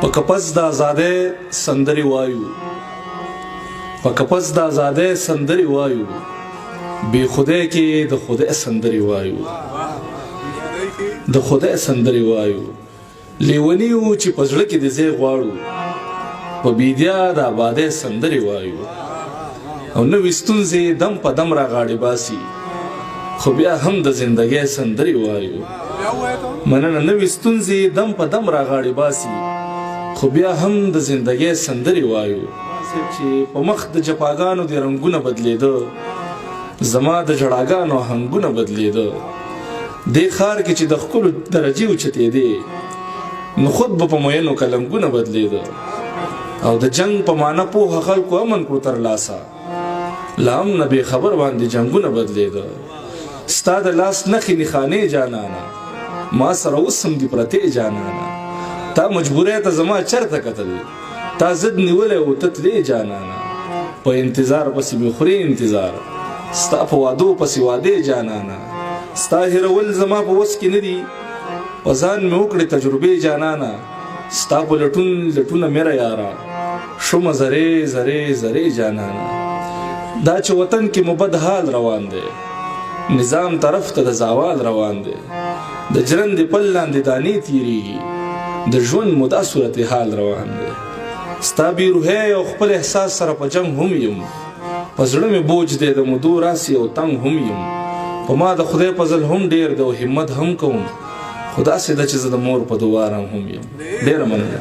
پکپس د آزادۍ سندري وایو پکپس د آزادۍ سندري وایو بی خدای کې د خدای سندري وایو د خدای سندري وایو لیونیو چې پزړه کې د زی غواړو په بیدیا د آبادۍ سندري وایو او نو وستونځي دم په دم را غاړي باسي خو بیا هم د زندګۍ سندري وایو مننه نو وستونځي دم په دم را غاړي باسي خو بیا هم د زندګۍ سندري وایو چې په مخ د جپاګانو د رنگونه بدلیده زما د جړاګانو هنګونه بدلیده دې خار کې چې د خپل درجه اوچتې دي نو خود په موینو کلنګونه بدلیده او د جنگ په معنا په خلکو امن کو تر لاسا لام نه به خبر باندې جنگونه بدلیده ستا د لاس نخې نخانه جانانا ما سره وسم دی پرته جانانا تا مجبوره ته زما چرته کتل تا زد نیولې او تتلې جانانا په انتظار پسې بخوري انتظار ستا په وادو پسې واده جانانا ستا هرول زما په وس کې ندي وزان مې وکړې تجربه جانانا ستا په لټونه میرا یارا شوم زره زره زره جانانا دا چې وطن کې مبد حال روان دی نظام طرف ته د زوال روان دی د جرند پل لاندې دانی تیریږي د ژوند مودا صورت حال روان دی ستا بی روحه او خپل احساس سره په جنگ هم یم په زړه مې بوج دی د مودو راسي او تنگ هم یم په ما د خدای فضل هم ډیر د همت هم کوم خدا سي د چې زه د مور په دواره هم یم ډیر مننه